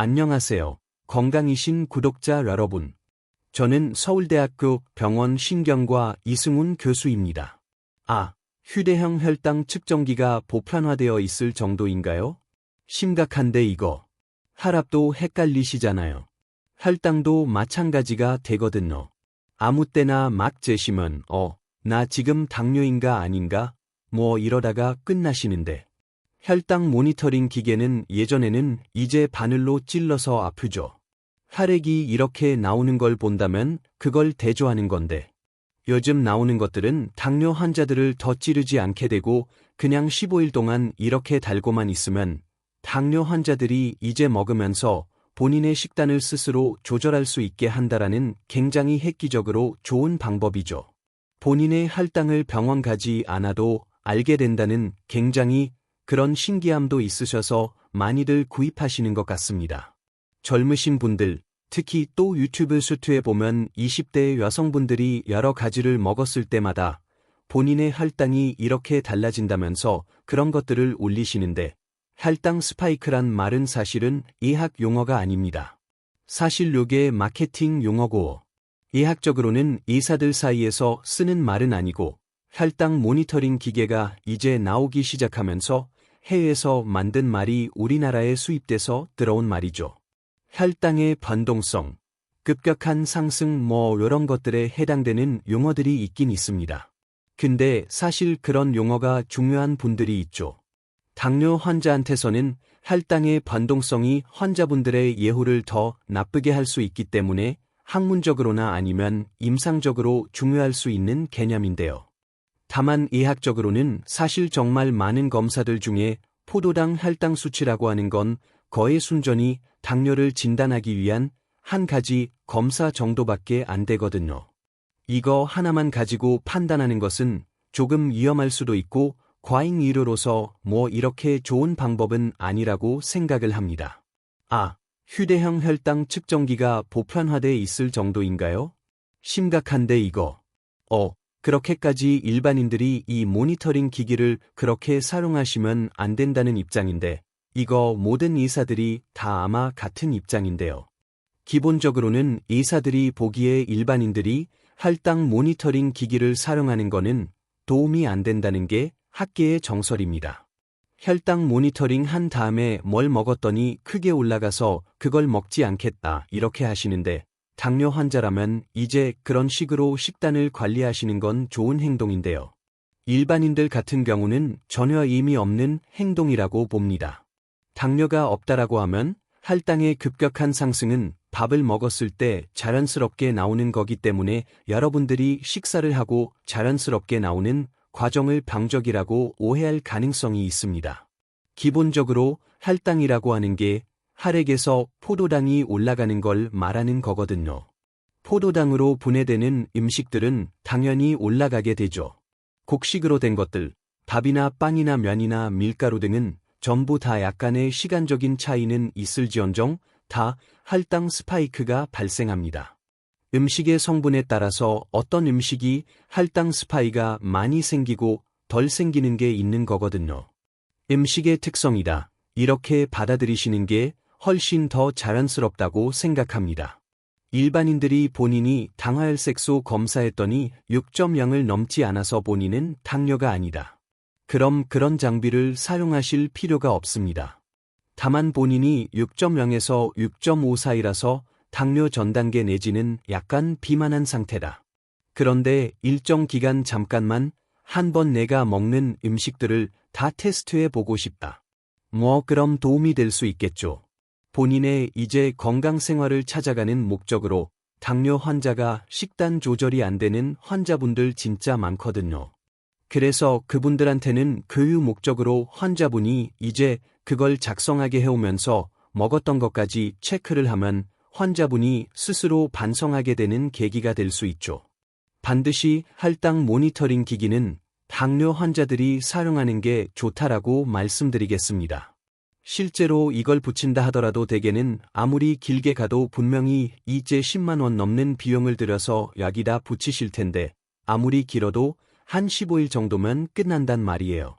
안녕하세요. 건강이신 구독자 여러분. 저는 서울대학교 병원 신경과 이승훈 교수입니다. 휴대형 혈당 측정기가 보편화되어 있을 정도인가요? 심각한데 이거. 혈압도 헷갈리시잖아요. 혈당도 마찬가지가 되거든요. 아무 때나 막 재시면 나 지금 당뇨인가 아닌가? 이러다가 끝나시는데. 혈당 모니터링 기계는 예전에는 이제 바늘로 찔러서 아프죠. 혈액이 이렇게 나오는 걸 본다면 그걸 대조하는 건데. 요즘 나오는 것들은 당뇨 환자들을 더 찌르지 않게 되고 그냥 15일 동안 이렇게 달고만 있으면 당뇨 환자들이 이제 먹으면서 본인의 식단을 스스로 조절할 수 있게 한다라는 굉장히 획기적으로 좋은 방법이죠. 본인의 혈당을 병원 가지 않아도 알게 된다는 굉장히 그런 신기함도 있으셔서 많이들 구입하시는 것 같습니다. 젊으신 분들, 특히 또 유튜브 수트에 보면 20대 여성분들이 여러 가지를 먹었을 때마다 본인의 혈당이 이렇게 달라진다면서 그런 것들을 올리시는데 혈당 스파이크란 말은 사실은 의학 용어가 아닙니다. 사실 요게 마케팅 용어고 의학적으로는 의사들 사이에서 쓰는 말은 아니고 혈당 모니터링 기계가 이제 나오기 시작하면서 해외에서 만든 말이 우리나라에 수입돼서 들어온 말이죠. 혈당의 변동성, 급격한 상승 이런 것들에 해당되는 용어들이 있긴 있습니다. 근데 사실 그런 용어가 중요한 분들이 있죠. 당뇨 환자한테서는 혈당의 변동성이 환자분들의 예후를 더 나쁘게 할 수 있기 때문에 학문적으로나 아니면 임상적으로 중요할 수 있는 개념인데요. 다만 의학적으로는 사실 정말 많은 검사들 중에 포도당 혈당 수치라고 하는 건 거의 순전히 당뇨를 진단하기 위한 한 가지 검사 정도밖에 안 되거든요. 이거 하나만 가지고 판단하는 것은 조금 위험할 수도 있고 과잉 의료로서 이렇게 좋은 방법은 아니라고 생각을 합니다. 휴대형 혈당 측정기가 보편화돼 있을 정도인가요? 심각한데 이거. 그렇게까지 일반인들이 이 모니터링 기기를 그렇게 사용하시면 안 된다는 입장인데 이거 모든 의사들이 다 아마 같은 입장인데요. 기본적으로는 의사들이 보기에 일반인들이 혈당 모니터링 기기를 사용하는 거는 도움이 안 된다는 게 학계의 정설입니다. 혈당 모니터링 한 다음에 뭘 먹었더니 크게 올라가서 그걸 먹지 않겠다 이렇게 하시는데 당뇨 환자라면 이제 그런 식으로 식단을 관리하시는 건 좋은 행동인데요. 일반인들 같은 경우는 전혀 의미 없는 행동이라고 봅니다. 당뇨가 없다라고 하면 혈당의 급격한 상승은 밥을 먹었을 때 자연스럽게 나오는 거기 때문에 여러분들이 식사를 하고 자연스럽게 나오는 과정을 병적이라고 오해할 가능성이 있습니다. 기본적으로 혈당이라고 하는 게 혈액에서 포도당이 올라가는 걸 말하는 거거든요. 포도당으로 분해되는 음식들은 당연히 올라가게 되죠. 곡식으로 된 것들, 밥이나 빵이나 면이나 밀가루 등은 전부 다 약간의 시간적인 차이는 있을지언정 다 혈당 스파이크가 발생합니다. 음식의 성분에 따라서 어떤 음식이 혈당 스파이크가 많이 생기고 덜 생기는 게 있는 거거든요. 음식의 특성이다. 이렇게 받아들이시는 게 훨씬 더 자연스럽다고 생각합니다. 일반인들이 본인이 당화혈색소 검사했더니 6.0을 넘지 않아서 본인은 당뇨가 아니다. 그럼 그런 장비를 사용하실 필요가 없습니다. 다만 본인이 6.0에서 6.5 사이라서 당뇨 전 단계 내지는 약간 비만한 상태다. 그런데 일정 기간 잠깐만 한번 내가 먹는 음식들을 다 테스트해 보고 싶다. 그럼 도움이 될 수 있겠죠. 본인의 이제 건강 생활을 찾아가는 목적으로 당뇨 환자가 식단 조절이 안 되는 환자분들 진짜 많거든요. 그래서 그분들한테는 교육 목적으로 환자분이 이제 그걸 작성하게 해오면서 먹었던 것까지 체크를 하면 환자분이 스스로 반성하게 되는 계기가 될 수 있죠. 반드시 혈당 모니터링 기기는 당뇨 환자들이 사용하는 게 좋다라고 말씀드리겠습니다. 실제로 이걸 붙인다 하더라도 대개는 아무리 길게 가도 분명히 이제 10만 원 넘는 비용을 들여서 약이다 붙이실 텐데 아무리 길어도 한 15일 정도면 끝난단 말이에요.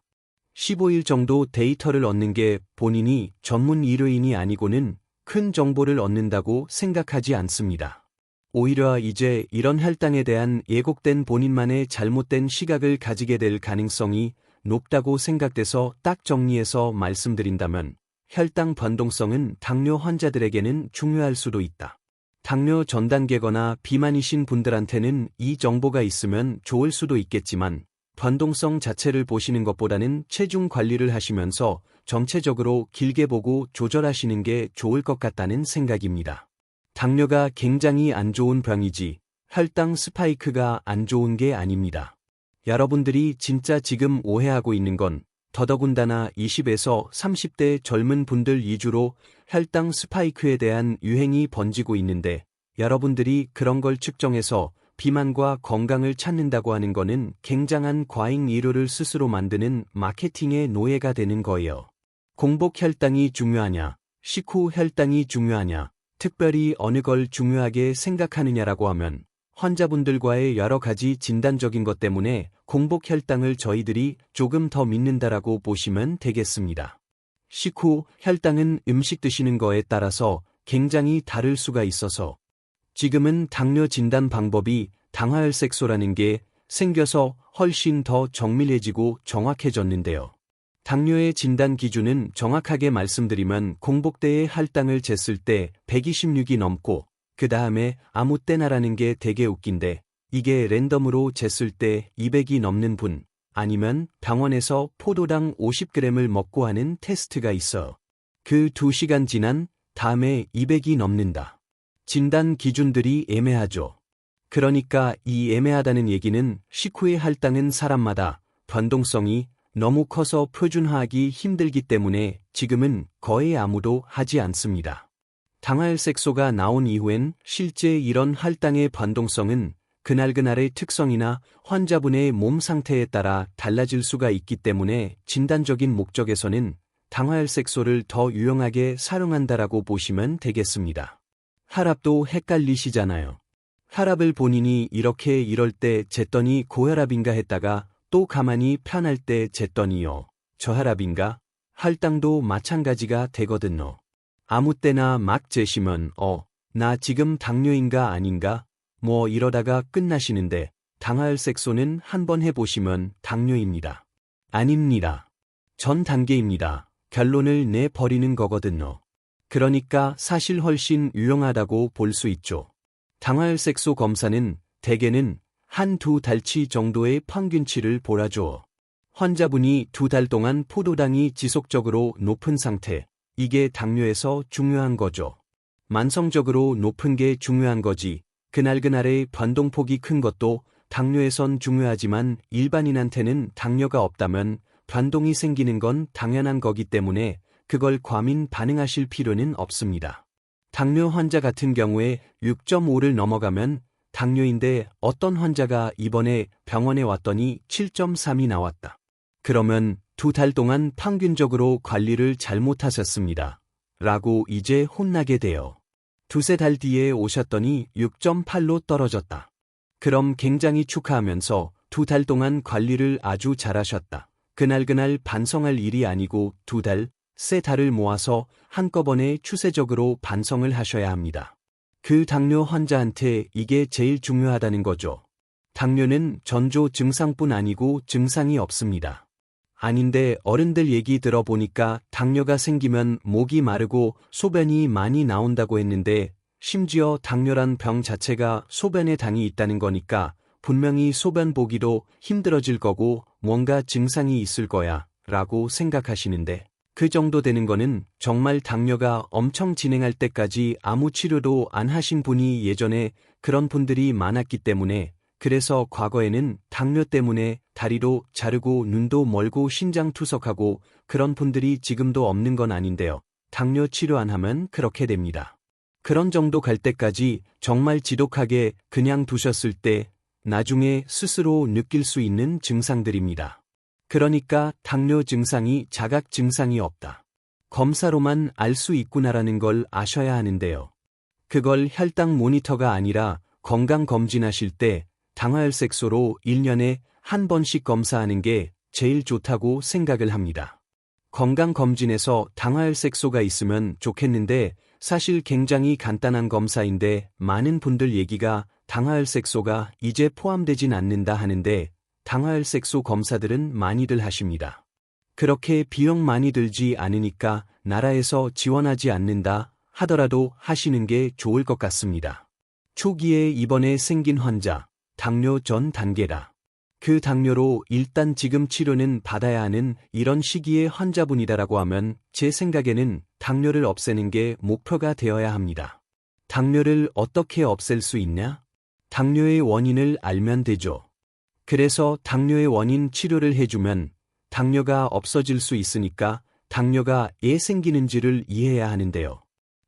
15일 정도 데이터를 얻는 게 본인이 전문 의료인이 아니고는 큰 정보를 얻는다고 생각하지 않습니다. 오히려 이제 이런 혈당에 대한 예곡된 본인만의 잘못된 시각을 가지게 될 가능성이 높다고 생각돼서 딱 정리해서 말씀드린다면 혈당 변동성은 당뇨 환자들에게는 중요할 수도 있다. 당뇨 전 단계거나 비만이신 분들한테는 이 정보가 있으면 좋을 수도 있겠지만 변동성 자체를 보시는 것보다는 체중 관리를 하시면서 전체적으로 길게 보고 조절하시는 게 좋을 것 같다는 생각입니다. 당뇨가 굉장히 안 좋은 병이지 혈당 스파이크가 안 좋은 게 아닙니다. 여러분들이 진짜 지금 오해하고 있는 건 더더군다나 20에서 30대 젊은 분들 위주로 혈당 스파이크에 대한 유행이 번지고 있는데 여러분들이 그런 걸 측정해서 비만과 건강을 찾는다고 하는 거는 굉장한 과잉 위로를 스스로 만드는 마케팅의 노예가 되는 거예요. 공복 혈당이 중요하냐, 식후 혈당이 중요하냐, 특별히 어느 걸 중요하게 생각하느냐라고 하면 환자분들과의 여러 가지 진단적인 것 때문에 공복 혈당을 저희들이 조금 더 믿는다라고 보시면 되겠습니다. 식후 혈당은 음식 드시는 거에 따라서 굉장히 다를 수가 있어서 지금은 당뇨 진단 방법이 당화혈색소라는 게 생겨서 훨씬 더 정밀해지고 정확해졌는데요. 당뇨의 진단 기준은 정확하게 말씀드리면 공복때의 혈당을 쟀을 때 126이 넘고 그 다음에 아무 때나라는 게 되게 웃긴데 이게 랜덤으로 쟀을 때 200이 넘는 분 아니면 병원에서 포도당 50g을 먹고 하는 테스트가 있어. 그 2시간 지난 다음에 200이 넘는다. 진단 기준들이 애매하죠. 그러니까 이 애매하다는 얘기는 식후의 혈당은 사람마다 변동성이 너무 커서 표준화하기 힘들기 때문에 지금은 거의 아무도 하지 않습니다. 당화혈색소가 나온 이후엔 실제 이런 혈당의 변동성은 그날그날의 특성이나 환자분의 몸 상태에 따라 달라질 수가 있기 때문에 진단적인 목적에서는 당화혈색소를 더 유용하게 사용한다라고 보시면 되겠습니다. 혈압도 헷갈리시잖아요. 혈압을 본인이 이렇게 이럴 때 쟀더니 고혈압인가 했다가 또 가만히 편할 때 쟀더니요. 저혈압인가? 혈당도 마찬가지가 되거든요. 아무 때나 막 재시면 나 지금 당뇨인가 아닌가? 뭐 이러다가 끝나시는데 당화혈색소는 한번 해보시면 당뇨입니다. 아닙니다. 전 단계입니다. 결론을 내버리는 거거든요. 그러니까 사실 훨씬 유용하다고 볼 수 있죠. 당화혈색소 검사는 대개는 한두 달치 정도의 평균치를 보라줘. 환자분이 2달 동안 포도당이 지속적으로 높은 상태, 이게 당뇨에서 중요한 거죠. 만성적으로 높은 게 중요한 거지. 그날그날의 변동폭이 큰 것도 당뇨에선 중요하지만 일반인한테는 당뇨가 없다면 변동이 생기는 건 당연한 거기 때문에 그걸 과민 반응하실 필요는 없습니다. 당뇨 환자 같은 경우에 6.5를 넘어가면 당뇨인데 어떤 환자가 이번에 병원에 왔더니 7.3이 나왔다. 그러면 2달 동안 평균적으로 관리를 잘못하셨습니다. 라고 이제 혼나게 돼요. 2~3달 뒤에 오셨더니 6.8로 떨어졌다. 그럼 굉장히 축하하면서 2달 동안 관리를 아주 잘하셨다. 그날그날 반성할 일이 아니고 2달, 3달을 모아서 한꺼번에 추세적으로 반성을 하셔야 합니다. 그 당뇨 환자한테 이게 제일 중요하다는 거죠. 당뇨는 전조 증상뿐 아니고 증상이 없습니다. 아닌데 어른들 얘기 들어보니까 당뇨가 생기면 목이 마르고 소변이 많이 나온다고 했는데 심지어 당뇨란 병 자체가 소변에 당이 있다는 거니까 분명히 소변 보기도 힘들어질 거고 뭔가 증상이 있을 거야 라고 생각하시는데 그 정도 되는 거는 정말 당뇨가 엄청 진행할 때까지 아무 치료도 안 하신 분이 예전에 그런 분들이 많았기 때문에 그래서 과거에는 당뇨 때문에 다리도 자르고 눈도 멀고 신장 투석하고 그런 분들이 지금도 없는 건 아닌데요. 당뇨 치료 안 하면 그렇게 됩니다. 그런 정도 갈 때까지 정말 지독하게 그냥 두셨을 때 나중에 스스로 느낄 수 있는 증상들입니다. 그러니까 당뇨 증상이 자각 증상이 없다. 검사로만 알 수 있구나라는 걸 아셔야 하는데요. 그걸 혈당 모니터가 아니라 건강검진하실 때 당화혈색소로 1년에 한 번씩 검사하는 게 제일 좋다고 생각을 합니다. 건강검진에서 당화혈색소가 있으면 좋겠는데 사실 굉장히 간단한 검사인데 많은 분들 얘기가 당화혈색소가 이제 포함되진 않는다 하는데 당화혈색소 검사들은 많이들 하십니다. 그렇게 비용 많이 들지 않으니까 나라에서 지원하지 않는다 하더라도 하시는 게 좋을 것 같습니다. 초기에 이번에 생긴 환자, 당뇨 전 단계라. 그 당뇨로 일단 지금 치료는 받아야 하는 이런 시기의 환자분이다라고 하면 제 생각에는 당뇨를 없애는 게 목표가 되어야 합니다. 당뇨를 어떻게 없앨 수 있냐? 당뇨의 원인을 알면 되죠. 그래서 당뇨의 원인 치료를 해주면 당뇨가 없어질 수 있으니까 당뇨가 왜 생기는지를 이해해야 하는데요.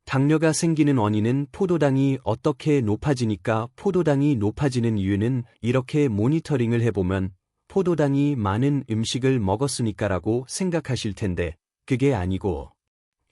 당뇨가 생기는 원인은 포도당이 어떻게 높아지니까 포도당이 높아지는 이유는 이렇게 모니터링을 해보면 포도당이 많은 음식을 먹었으니까라고 생각하실 텐데 그게 아니고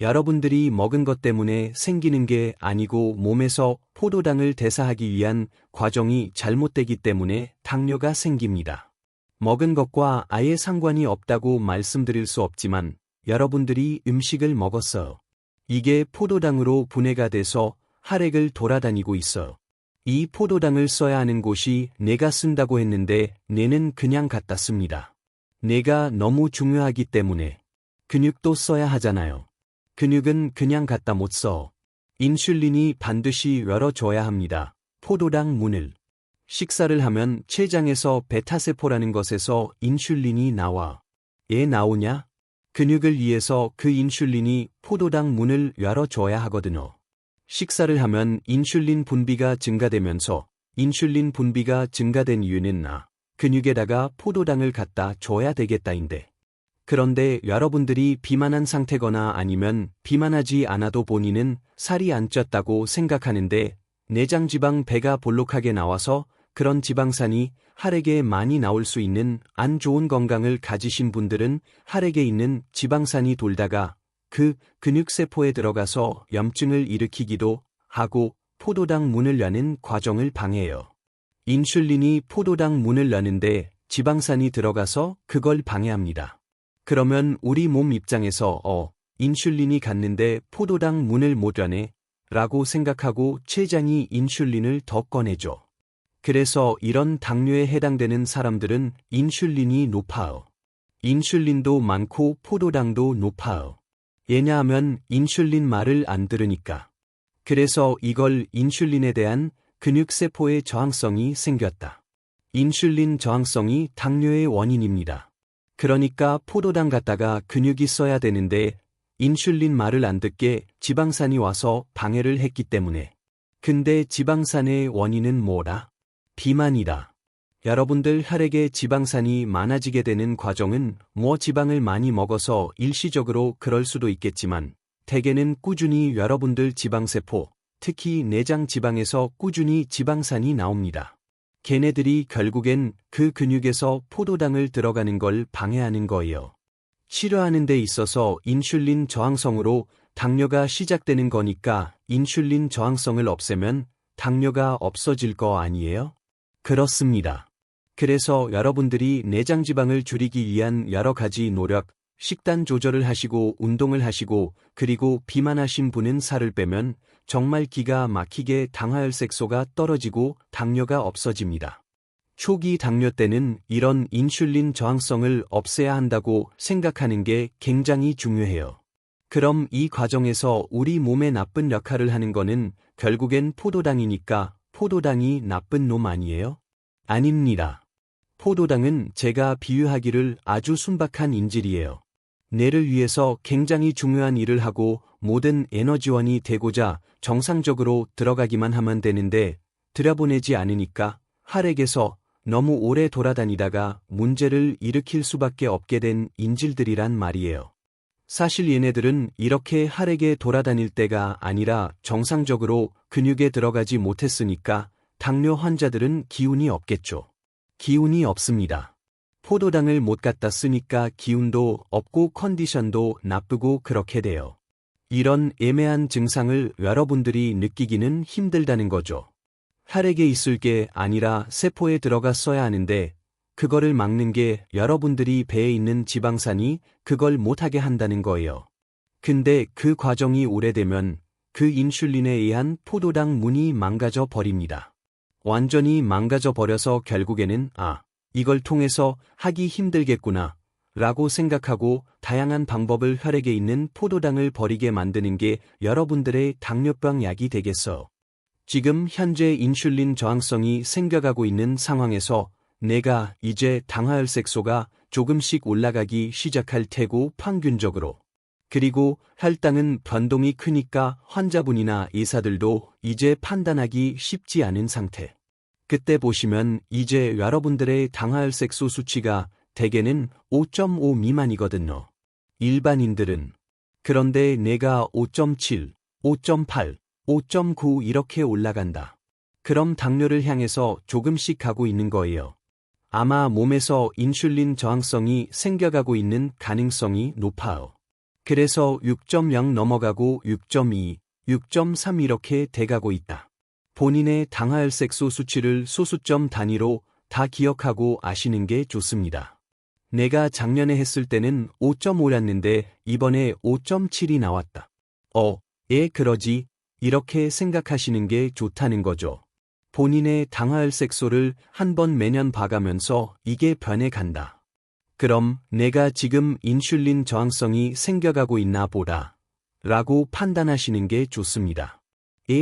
여러분들이 먹은 것 때문에 생기는 게 아니고 몸에서 포도당을 대사하기 위한 과정이 잘못되기 때문에 당뇨가 생깁니다. 먹은 것과 아예 상관이 없다고 말씀드릴 수 없지만 여러분들이 음식을 먹었어요. 이게 포도당으로 분해가 돼서 혈액을 돌아다니고 있어요. 이 포도당을 써야 하는 곳이 뇌가 쓴다고 했는데 뇌는 그냥 갖다 씁니다. 뇌가 너무 중요하기 때문에 근육도 써야 하잖아요. 근육은 그냥 갖다 못 써. 인슐린이 반드시 열어줘야 합니다. 포도당 문을. 식사를 하면 췌장에서 베타세포라는 것에서 인슐린이 나와. 왜 나오냐? 근육을 위해서 그 인슐린이 포도당 문을 열어줘야 하거든요. 식사를 하면 인슐린 분비가 증가되면서 인슐린 분비가 증가된 이유는 근육에다가 포도당을 갖다 줘야 되겠다인데. 그런데 여러분들이 비만한 상태거나 아니면 비만하지 않아도 본인은 살이 안 쪘다고 생각하는데 내장지방 배가 볼록하게 나와서 그런 지방산이 혈액에 많이 나올 수 있는 안 좋은 건강을 가지신 분들은 혈액에 있는 지방산이 돌다가 그 근육세포에 들어가서 염증을 일으키기도 하고 포도당 문을 여는 과정을 방해해요. 인슐린이 포도당 문을 여는데 지방산이 들어가서 그걸 방해합니다. 그러면 우리 몸 입장에서 인슐린이 갔는데 포도당 문을 못 여네 라고 생각하고 췌장이 인슐린을 더 꺼내죠. 그래서 이런 당뇨에 해당되는 사람들은 인슐린이 높아요. 인슐린도 많고 포도당도 높아요. 왜냐하면 인슐린 말을 안 들으니까. 그래서 이걸 인슐린에 대한 근육세포의 저항성이 생겼다. 인슐린 저항성이 당뇨의 원인입니다. 그러니까 포도당 갖다가 근육이 써야 되는데 인슐린 말을 안 듣게 지방산이 와서 방해를 했기 때문에. 근데 지방산의 원인은 뭐라? 비만이다. 여러분들 혈액에 지방산이 많아지게 되는 과정은 지방을 많이 먹어서 일시적으로 그럴 수도 있겠지만 대개는 꾸준히 여러분들 지방세포, 특히 내장 지방에서 꾸준히 지방산이 나옵니다. 걔네들이 결국엔 그 근육에서 포도당을 들어가는 걸 방해하는 거예요. 치료하는 데 있어서 인슐린 저항성으로 당뇨가 시작되는 거니까 인슐린 저항성을 없애면 당뇨가 없어질 거 아니에요? 그렇습니다. 그래서 여러분들이 내장지방을 줄이기 위한 여러 가지 노력, 식단 조절을 하시고 운동을 하시고 그리고 비만하신 분은 살을 빼면 정말 기가 막히게 당화혈색소가 떨어지고 당뇨가 없어집니다. 초기 당뇨 때는 이런 인슐린 저항성을 없애야 한다고 생각하는 게 굉장히 중요해요. 그럼 이 과정에서 우리 몸에 나쁜 역할을 하는 거는 결국엔 포도당이니까 포도당이 나쁜 놈 아니에요? 아닙니다. 포도당은 제가 비유하기를 아주 순박한 인질이에요. 뇌를 위해서 굉장히 중요한 일을 하고 모든 에너지원이 되고자 정상적으로 들어가기만 하면 되는데 들여보내지 않으니까 혈액에서 너무 오래 돌아다니다가 문제를 일으킬 수밖에 없게 된 인질들이란 말이에요. 사실 얘네들은 이렇게 혈액에 돌아다닐 때가 아니라 정상적으로 근육에 들어가지 못했으니까 당뇨 환자들은 기운이 없겠죠. 기운이 없습니다. 포도당을 못 갖다 쓰니까 기운도 없고 컨디션도 나쁘고 그렇게 돼요. 이런 애매한 증상을 여러분들이 느끼기는 힘들다는 거죠. 혈액에 있을 게 아니라 세포에 들어가 써야 하는데 그거를 막는 게 여러분들이 배에 있는 지방산이 그걸 못하게 한다는 거예요. 근데 그 과정이 오래되면 그 인슐린에 의한 포도당 문이 망가져 버립니다. 완전히 망가져 버려서 결국에는 이걸 통해서 하기 힘들겠구나 라고 생각하고 다양한 방법을 혈액에 있는 포도당을 버리게 만드는 게 여러분들의 당뇨병 약이 되겠어요. 지금 현재 인슐린 저항성이 생겨가고 있는 상황에서 내가 이제 당화혈색소가 조금씩 올라가기 시작할 테고 평균적으로. 그리고 혈당은 변동이 크니까 환자분이나 의사들도 이제 판단하기 쉽지 않은 상태. 그때 보시면 이제 여러분들의 당화혈색소 수치가 대개는 5.5 미만이거든요. 일반인들은. 그런데 내가 5.7, 5.8, 5.9 이렇게 올라간다. 그럼 당뇨를 향해서 조금씩 가고 있는 거예요. 아마 몸에서 인슐린 저항성이 생겨가고 있는 가능성이 높아요. 그래서 6.0 넘어가고 6.2, 6.3 이렇게 돼가고 있다. 본인의 당화혈색소 수치를 소수점 단위로 다 기억하고 아시는 게 좋습니다. 내가 작년에 했을 때는 5.5였는데 이번에 5.7이 나왔다. 그러지. 이렇게 생각하시는 게 좋다는 거죠. 본인의 당화혈색소를 한번 매년 봐가면서 이게 변해간다. 그럼 내가 지금 인슐린 저항성이 생겨가고 있나 보다 라고 판단하시는 게 좋습니다.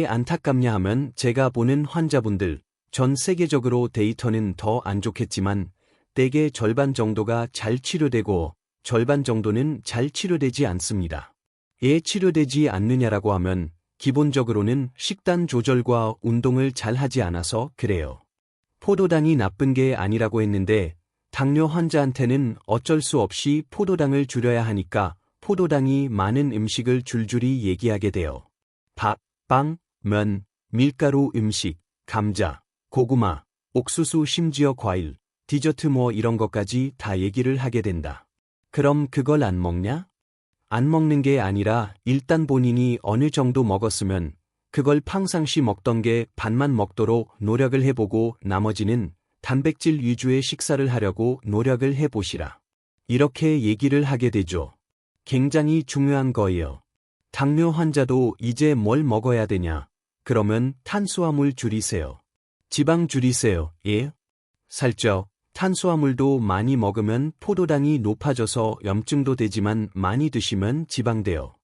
안타깝냐 하면 제가 보는 환자분들, 전 세계적으로 데이터는 더 안 좋겠지만 대개 절반 정도가 잘 치료되고 절반 정도는 잘 치료되지 않습니다. 치료되지 않느냐라고 하면 기본적으로는 식단 조절과 운동을 잘 하지 않아서 그래요. 포도당이 나쁜 게 아니라고 했는데 당뇨 환자한테는 어쩔 수 없이 포도당을 줄여야 하니까 포도당이 많은 음식을 줄줄이 얘기하게 돼요. 밥, 빵, 면, 밀가루 음식, 감자, 고구마, 옥수수 심지어 과일, 디저트 이런 것까지 다 얘기를 하게 된다. 그럼 그걸 안 먹냐? 안 먹는 게 아니라 일단 본인이 어느 정도 먹었으면 그걸 평상시 먹던 게 반만 먹도록 노력을 해보고 나머지는 단백질 위주의 식사를 하려고 노력을 해보시라. 이렇게 얘기를 하게 되죠. 굉장히 중요한 거예요. 당뇨 환자도 이제 뭘 먹어야 되냐? 그러면 탄수화물 줄이세요. 지방 줄이세요. 살쪄. 탄수화물도 많이 먹으면 포도당이 높아져서 염증도 되지만 많이 드시면 지방돼요.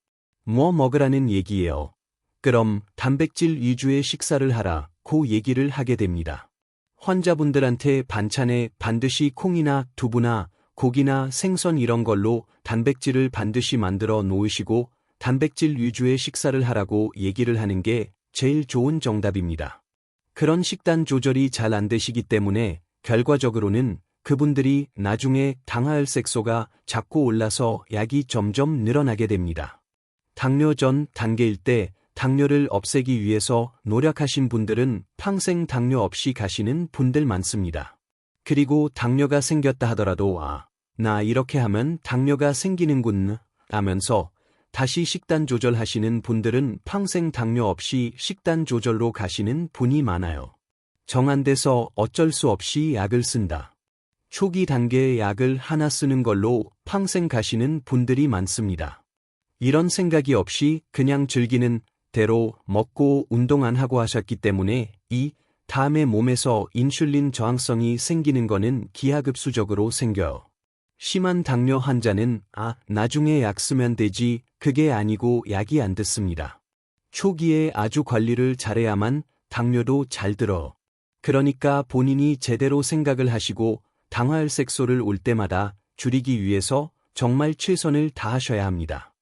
뭐 먹으라는 얘기예요. 그럼 단백질 위주의 식사를 하라, 고 얘기를 하게 됩니다. 환자분들한테 반찬에 반드시 콩이나 두부나 고기나 생선 이런 걸로 단백질을 반드시 만들어 놓으시고 단백질 위주의 식사를 하라고 얘기를 하는 게 제일 좋은 정답입니다. 그런 식단 조절이 잘 안 되시기 때문에 결과적으로는 그분들이 나중에 당화혈색소가 자꾸 올라서 약이 점점 늘어나게 됩니다. 당뇨 전 단계일 때 당뇨를 없애기 위해서 노력하신 분들은 평생 당뇨 없이 가시는 분들 많습니다. 그리고 당뇨가 생겼다 하더라도 나 이렇게 하면 당뇨가 생기는군 하면서 다시 식단 조절하시는 분들은 평생 당뇨 없이 식단 조절로 가시는 분이 많아요. 정안돼서 어쩔 수 없이 약을 쓴다. 초기 단계의 약을 하나 쓰는 걸로 평생 가시는 분들이 많습니다. 이런 생각이 없이 그냥 즐기는 대로 먹고 운동 안 하고 하셨기 때문에 다음에 몸에서 인슐린 저항성이 생기는 거는 기하급수적으로 생겨요. 심한 당뇨 환자는 나중에 약 쓰면 되지 그게 아니고 약이 안 듣습니다. 초기에 아주 관리를 잘해야만 당뇨도 잘 들어. 그러니까 본인이 제대로 생각을 하시고 당화혈색소를 올 때마다 줄이기 위해서 정말 최선을 다하셔야 합니다.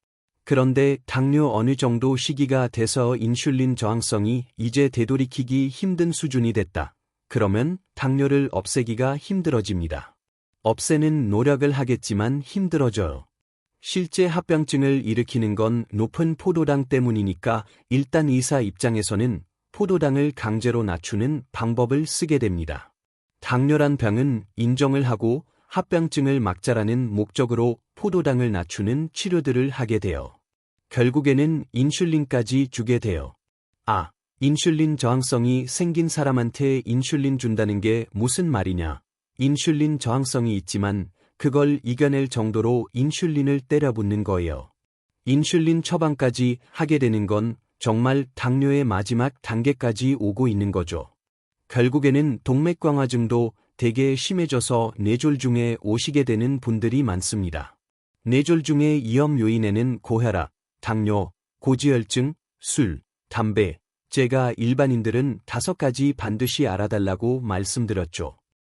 그런데 당뇨 어느 정도 시기가 돼서 인슐린 저항성이 이제 되돌이키기 힘든 수준이 됐다. 그러면 당뇨를 없애기가 힘들어집니다. 없애는 노력을 하겠지만 힘들어져요. 실제 합병증을 일으키는 건 높은 포도당 때문이니까 일단 의사 입장에서는 포도당을 강제로 낮추는 방법을 쓰게 됩니다. 당뇨란 병은 인정을 하고 합병증을 막자라는 목적으로 포도당을 낮추는 치료들을 하게 돼요. 결국에는 인슐린까지 주게 돼요. 인슐린 저항성이 생긴 사람한테 인슐린 준다는 게 무슨 말이냐. 인슐린 저항성이 있지만 그걸 이겨낼 정도로 인슐린을 때려붓는 거예요. 인슐린 처방까지 하게 되는 건 정말 당뇨의 마지막 단계까지 오고 있는 거죠. 결국에는 동맥경화증도 대개 심해져서 뇌졸중에 오시게 되는 분들이 많습니다. 뇌졸중의 위험 요인에는 고혈압, 당뇨, 고지혈증, 술, 담배, 제가 일반인들은 5가지 반드시 알아달라고 말씀드렸죠.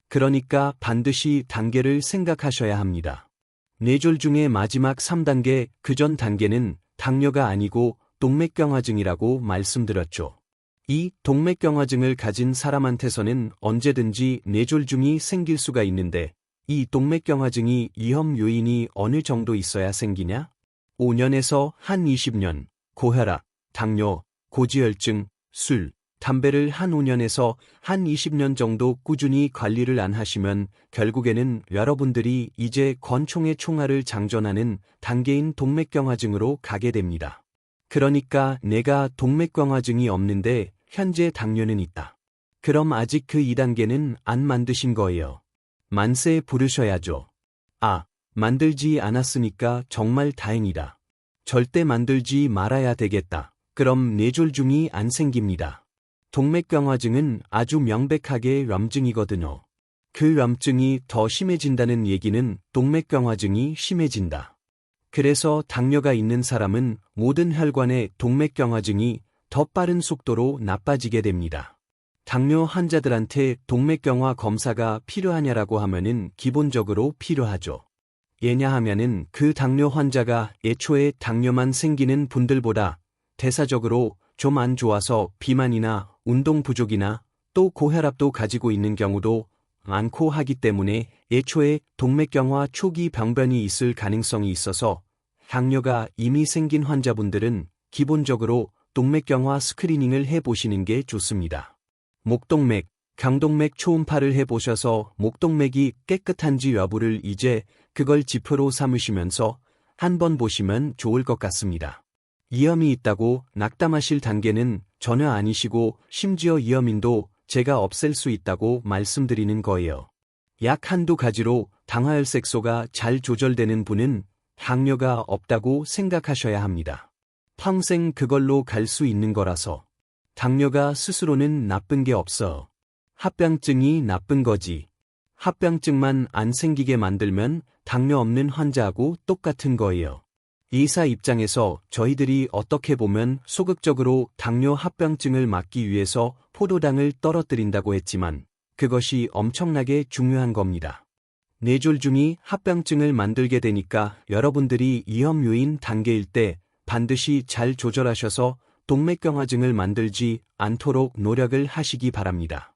그러니까 반드시 단계를 생각하셔야 합니다. 뇌졸중의 마지막 3단계 그 전 단계는 당뇨가 아니고 동맥경화증이라고 말씀드렸죠. 이 동맥경화증을 가진 사람한테서는 언제든지 뇌졸중이 생길 수가 있는데 이 동맥경화증이 위험 요인이 어느 정도 있어야 생기냐? 5년에서 한 20년, 고혈압, 당뇨, 고지혈증, 술, 담배를 한 5년에서 한 20년 정도 꾸준히 관리를 안 하시면 결국에는 여러분들이 이제 권총의 총알을 장전하는 단계인 동맥경화증으로 가게 됩니다. 그러니까 내가 동맥경화증이 없는데 현재 당뇨는 있다. 그럼 아직 그 2단계는 안 만드신 거예요. 만세 부르셔야죠. 아, 만들지 않았으니까 정말 다행이다. 절대 만들지 말아야 되겠다. 그럼 뇌졸중이 안 생깁니다. 동맥경화증은 아주 명백하게 염증이거든요. 그 염증이 더 심해진다는 얘기는 동맥경화증이 심해진다. 그래서 당뇨가 있는 사람은 모든 혈관의 동맥경화증이 더 빠른 속도로 나빠지게 됩니다. 당뇨 환자들한테 동맥경화 검사가 필요하냐라고 하면은 기본적으로 필요하죠. 왜냐하면은 그 당뇨 환자가 애초에 당뇨만 생기는 분들보다 대사적으로 좀 안 좋아서 비만이나 운동 부족이나 또 고혈압도 가지고 있는 경우도 많고 하기 때문에 애초에 동맥경화 초기 병변이 있을 가능성이 있어서 당뇨가 이미 생긴 환자분들은 기본적으로 동맥경화 스크리닝을 해보시는 게 좋습니다. 목동맥, 경동맥 초음파를 해보셔서 목동맥이 깨끗한지 여부를 이제 그걸 지표로 삼으시면서 한번 보시면 좋을 것 같습니다. 위험이 있다고 낙담하실 단계는 전혀 아니시고 심지어 위험인도 제가 없앨 수 있다고 말씀드리는 거예요. 약 한두 가지로 당화혈색소가 잘 조절되는 분은 당뇨가 없다고 생각하셔야 합니다. 평생 그걸로 갈 수 있는 거라서. 당뇨가 스스로는 나쁜 게 없어. 합병증이 나쁜 거지. 합병증만 안 생기게 만들면 당뇨 없는 환자하고 똑같은 거예요. 의사 입장에서 저희들이 어떻게 보면 소극적으로 당뇨 합병증을 막기 위해서 포도당을 떨어뜨린다고 했지만 그것이 엄청나게 중요한 겁니다. 뇌졸중이 합병증을 만들게 되니까 여러분들이 위험 요인 단계일 때 반드시 잘 조절하셔서 동맥경화증을 만들지 않도록 노력을 하시기 바랍니다.